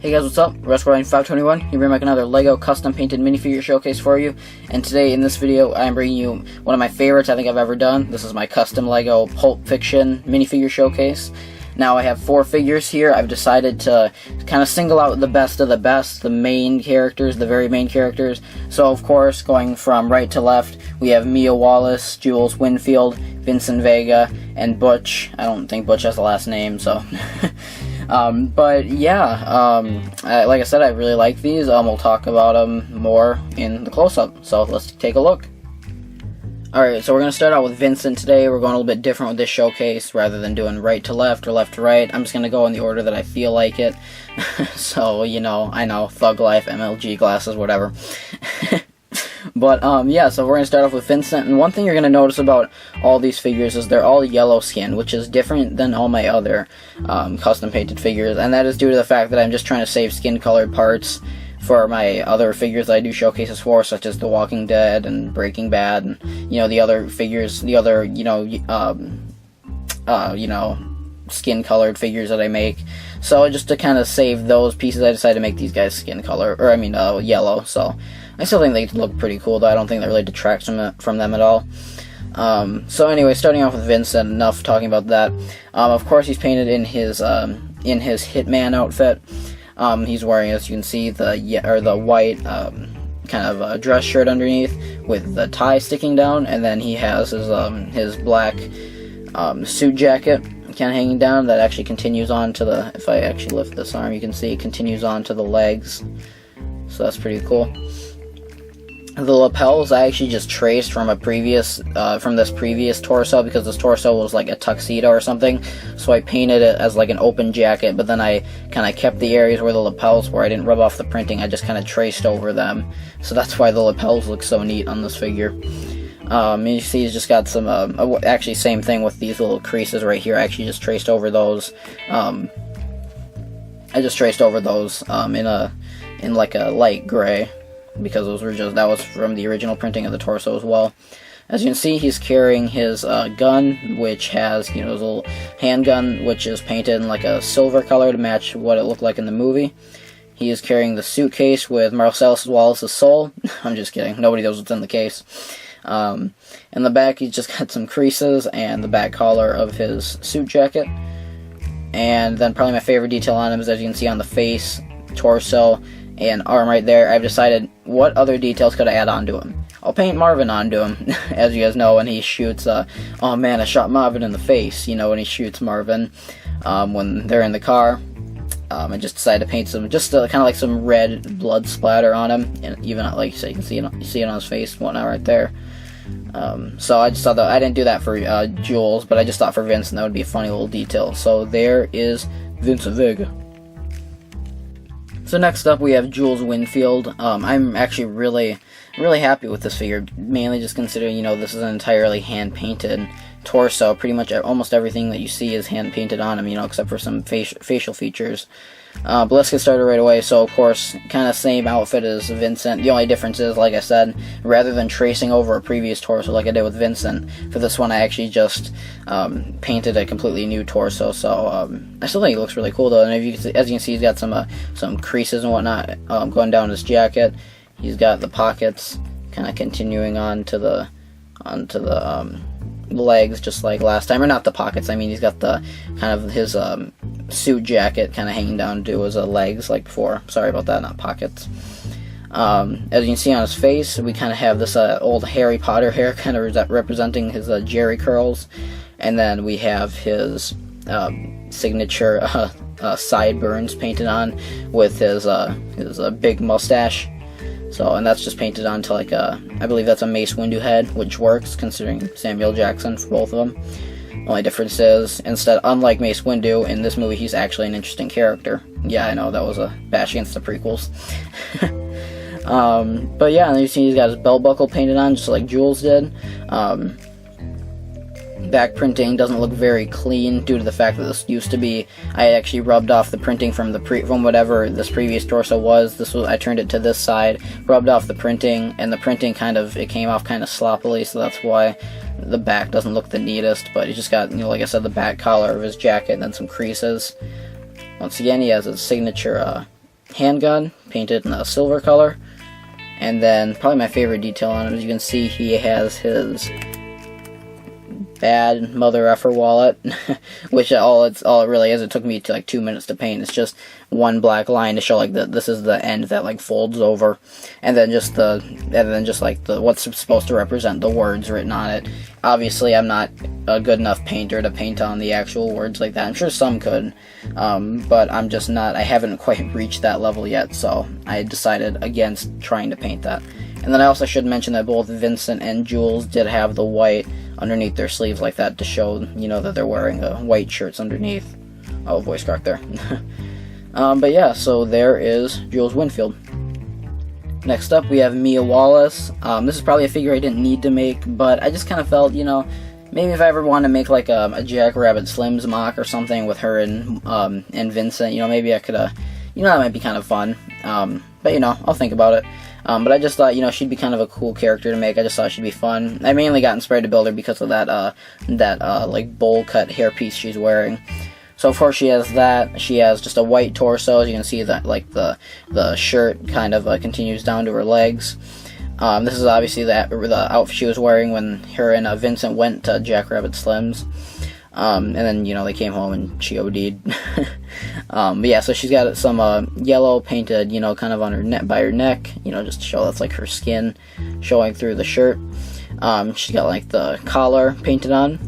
Hey guys, what's up? Rescoring521 here, bringing back another LEGO custom painted minifigure showcase for you. And today in this video, I'm bringing you one of my favorites I think I've ever done. This is my custom LEGO Pulp Fiction minifigure showcase. Now I have 4 figures here. I've decided to kind of single out the best of the best, the main characters, the very main characters. So of course, going from right to left, we have Wallace, Jules Winfield, Vincent Vega, and Butch. I don't think Butch has the last name, so... But yeah, like I said, I really like these. We'll talk about them more in the close-up, so let's take a look. Alright, so we're going to start out with Vincent today. We're going a little bit different with this showcase, rather than doing right to left or left to right. I'm just going to go in the order that I feel like it. So, you know, I know, thug life, MLG glasses, whatever. But, yeah, so we're going to start off with Vincent, and one thing you're going to notice about all these figures is they're all yellow skin, which is different than all my other custom painted figures, and that is due to the fact that I'm just trying to save skin colored parts for my other figures that I do showcases for, such as The Walking Dead and Breaking Bad, and, you know, the other figures, the other, skin colored figures that I make. So just to kind of save those pieces, I decided to make these guys skin color, or yellow, so... I still think they look pretty cool, though I don't think that really detracts from them at all. So anyway, starting off with Vincent, enough talking about that. Of course, he's painted in his Hitman outfit. He's wearing, as you can see, the white kind of dress shirt underneath with the tie sticking down, and then he has his black suit jacket kind of hanging down that actually continues on to the. If I actually lift this arm, you can see it continues on to the legs. So that's pretty cool. The lapels I actually just traced from a previous, from this previous torso, because this torso was like a tuxedo or something, so I painted it as like an open jacket, but then I kind of kept the areas where the lapels were. I didn't rub off the printing, I just kind of traced over them, so that's why the lapels look so neat on this figure. You see he's just got some, actually same thing with these little creases right here. I actually just traced over those, in like a light gray, because those were that was from the original printing of the torso as well. As you can see, he's carrying his gun, which has, his little handgun, which is painted in like a silver color to match what it looked like in the movie. He is carrying the suitcase with Marcellus Wallace's soul. I'm just kidding, nobody knows what's in the case. In the back, he's just got some creases and the back collar of his suit jacket. And then probably my favorite detail on him is, as you can see on the face, torso, and arm right there, I've decided what other details could I add onto him. I'll paint Marvin onto him, as you guys know, when he shoots, oh man, I shot Marvin in the face, when he shoots Marvin, when they're in the car. I just decided to paint some, just kind of like some red blood splatter on him, and even, like, so you can see it on his face and whatnot right there. So I just thought that, I didn't do that for Jules, but I just thought for Vincent that would be a funny little detail. So there is Vincent Vega. So next up we have Jules Winfield. I'm actually really happy with this figure, mainly just considering, this is an entirely hand-painted torso. Pretty much almost everything that you see is hand-painted on him, except for some facial features. But let's get started right away. So of course, kind of same outfit as Vincent. The only difference is, like I said, rather than tracing over a previous torso like I did with Vincent, for this one I actually just painted a completely new torso. So I still think it looks really cool though. And as you can see, he's got some creases and whatnot going down his jacket. He's got the pockets kind of continuing onto the legs, just like last time, or not the pockets, I mean he's got the kind of his suit jacket kind of hanging down to his legs like before. Sorry about that, not pockets. As you can see on his face, we kind of have this old Harry Potter hair kind of representing his Jerry curls, and then we have his signature sideburns painted on with his big mustache. So, and that's just painted onto like I believe that's a Mace Windu head, which works considering Samuel Jackson for both of them. Only difference is, unlike Mace Windu, in this movie he's actually an interesting character. Yeah, I know, that was a bash against the prequels. But yeah, and you see he's got his belt buckle painted on, just like Jules did. Back printing doesn't look very clean due to the fact that this used to be, I actually rubbed off the printing from whatever this previous torso was. I turned it to this side, rubbed off the printing, and the printing it came off kind of sloppily, so that's why the back doesn't look the neatest. But he just got, like I said, the back collar of his jacket and then some creases. Once again, he has his signature handgun, painted in a silver color. And then probably my favorite detail on it, as you can see, he has his bad mother effer wallet, which all it really is. It took me like 2 minutes to paint. It's just one black line to show like this is the end that like folds over, and then just like what's supposed to represent the words written on it. Obviously, I'm not a good enough painter to paint on the actual words like that. I'm sure some could, but I'm just not. I haven't quite reached that level yet, so I decided against trying to paint that. And then I also should mention that both Vincent and Jules did have the white underneath their sleeves like that to show, you know, that they're wearing white shirts underneath. Oh, voice crack there. But yeah, so there is Jules Winfield. Next up, we have Mia Wallace. This is probably a figure I didn't need to make, but I just kind of felt, you know, maybe if I ever want to make like a Jackrabbit Slims mock or something with her and Vincent, you know, maybe I could, you know, that might be kind of fun. But you know, I'll think about it. But I just thought, you know, she'd be kind of a cool character to make. I just thought she'd be fun. I mainly got inspired to build her because of that like bowl cut hairpiece she's wearing. So of course she has that. She has just a white torso. As you can see that like the shirt kind of continues down to her legs. This is obviously the outfit she was wearing when her and Vincent went to Jackrabbit Slims. And then, you know, they came home and she OD'd. But yeah, so she's got some yellow painted, you know, kind of on her neck, by her neck, you know, just to show that's like her skin showing through the shirt. She's got like the collar painted on,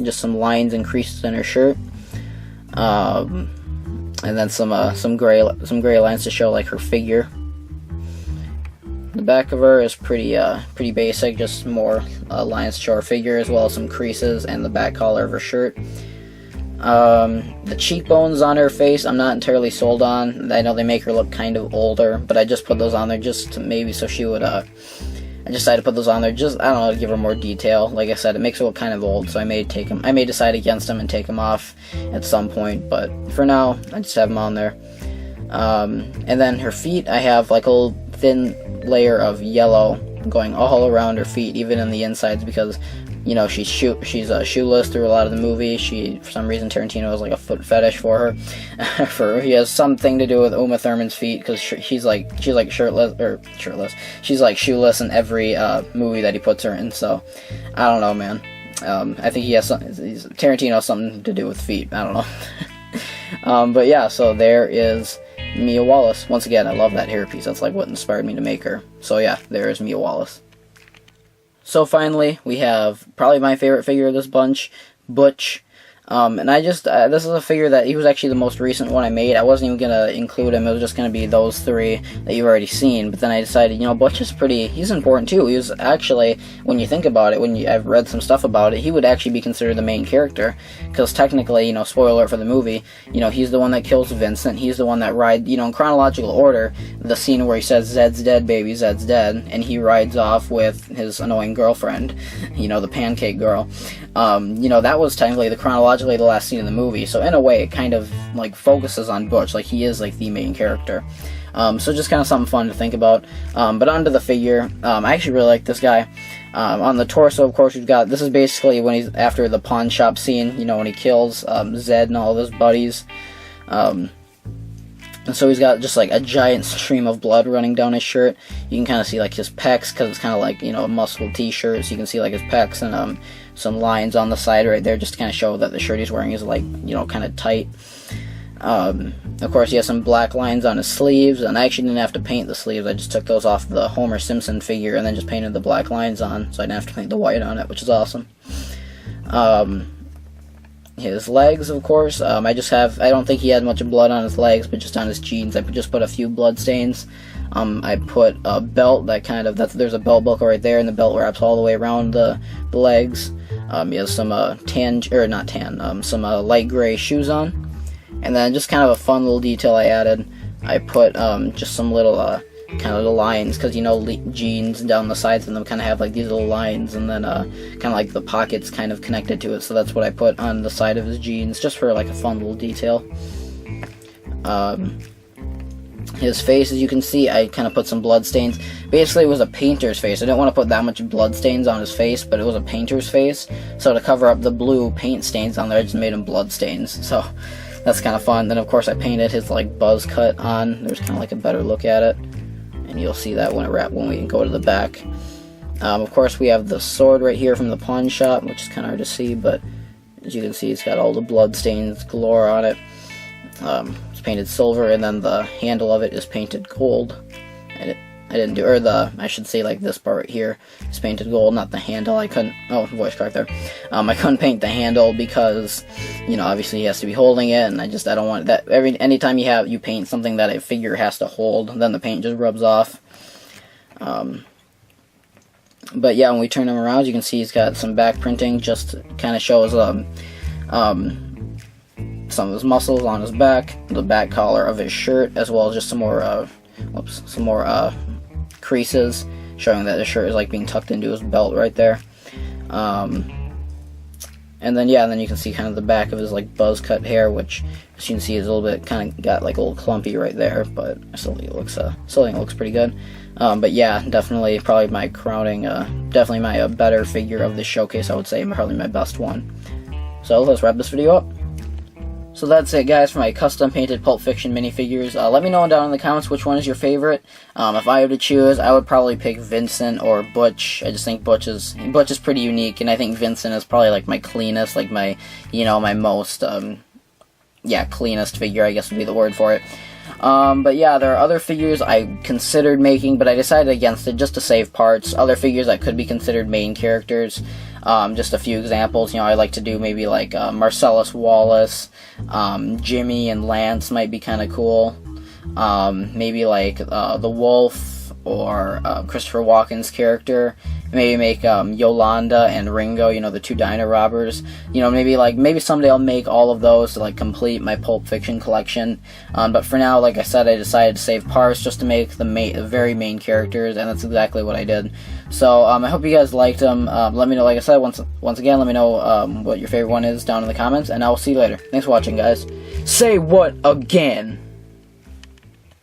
just some lines and creases in her shirt. And then some gray lines to show like her figure. The back of her is pretty basic, just more lines to show her figure, as well as some creases and the back collar of her shirt. The cheekbones on her face, I'm not entirely sold on. I know they make her look kind of older, but I just put those on there just to maybe so she would, I decided to put those on there just, I don't know, to give her more detail. Like I said, it makes her look kind of old, so I may decide against them and take them off at some point, but for now, I just have them on there. And then her feet, I have like a little thin layer of yellow going all around her feet, even in the insides, because, you know, she's shoeless through a lot of the movie. For some reason, Tarantino has like a foot fetish for her. He has something to do with Uma Thurman's feet, because she's like shirtless. She's like shoeless in every movie that he puts her in. So I don't know, man. I think Tarantino has something to do with feet. I don't know. But yeah, so there is Mia Wallace. Once again, I love that hairpiece. That's like what inspired me to make her. So yeah, there is Mia Wallace. So finally, we have probably my favorite figure of this bunch, Butch. And I just, this is a figure that he was actually the most recent one I made. I wasn't even going to include him. It was just going to be those three that you've already seen. But then I decided, you know, Butch is he's important too. He was actually, when you think about it, I've read some stuff about it, he would actually be considered the main character. Because technically, you know, spoiler alert for the movie, you know, he's the one that kills Vincent. He's the one that rides, you know, in chronological order, the scene where he says, "Zed's dead, baby, Zed's dead." And he rides off with his annoying girlfriend, you know, the pancake girl. You know, that was technically chronologically the last scene in the movie, so in a way it kind of like focuses on Butch, like he is like the main character. So just kind of something fun to think about. But onto the figure, I actually really like this guy. On the torso, of course, we've got, this is basically when he's after the pawn shop scene, you know, when he kills Zed and all of his buddies. And so he's got just like a giant stream of blood running down his shirt. You can kind of see like his pecs, because it's kind of like, you know, a muscle t-shirt, so you can see like his pecs and some lines on the side right there just to kind of show that the shirt he's wearing is like, you know, kind of tight. Of course, he has some black lines on his sleeves, and I actually didn't have to paint the sleeves. I just took those off the Homer Simpson figure and then just painted the black lines on, so I didn't have to paint the white on it, which is awesome. His legs, of course, I don't think he had much blood on his legs, but just on his jeans, I just put a few blood stains. I put a belt there's a belt buckle right there, and the belt wraps all the way around the legs. He has some some light gray shoes on. And then just kind of a fun little detail I added, I put just some little kind of the lines, because, you know, jeans down the sides of them kind of have like these little lines, and then kind of like the pockets kind of connected to it, so that's what I put on the side of his jeans, just for like a fun little detail. His face, as you can see, I kind of put some blood stains. Basically, it was a painter's face. I didn't want to put that much blood stains on his face, but it was a painter's face, so to cover up the blue paint stains on there, I just made him blood stains. So that's kind of fun. Then of course I painted his like buzz cut on. There's kind of like a better look at it, and you'll see that when we go to the back. Of course we have the sword right here from the pawn shop, which is kind of hard to see, but as you can see, it's got all the blood stains galore on it. It's painted silver, and then the handle of it is painted gold. I should say, like, this part right here is painted gold, not the handle. I couldn't, voice crack there. I couldn't paint the handle because, you know, obviously he has to be holding it, and I don't want that. Anytime you paint something that a figure has to hold, then the paint just rubs off. But yeah, when we turn him around, you can see he's got some back printing, just kind of shows some of his muscles on his back, the back collar of his shirt, as well as just some more creases, showing that the shirt is like being tucked into his belt right there. And then you can see kind of the back of his like buzz cut hair, which as you can see is a little bit kind of got like a little clumpy right there, but I still think it looks pretty good. But yeah, definitely probably my crowning, definitely my better figure of this showcase, I would say, probably my best one. So let's wrap this video up. So that's it, guys, for my custom painted Pulp Fiction minifigures. Let me know down in the comments which one is your favorite. If I had to choose, I would probably pick Vincent or Butch. I just think Butch is pretty unique, and I think Vincent is probably like my cleanest, like my, you know, my most, cleanest figure, I guess would be the word for it. But yeah, there are other figures I considered making, but I decided against it just to save parts. Other figures that could be considered main characters. Just a few examples, you know, I like to do maybe like Marcellus Wallace, Jimmy and Lance might be kind of cool. Maybe like the Wolf or Christopher Walken's character. Maybe make Yolanda and Ringo, you know, the two diner robbers. You know, maybe someday I'll make all of those to like complete my Pulp Fiction collection. But for now, like I said, I decided to save parts just to make the very main characters, and that's exactly what I did. So I hope you guys liked them. Let me know, like I said, once again, let me know what your favorite one is down in the comments, and I will see you later. Thanks for watching, guys. Say what again?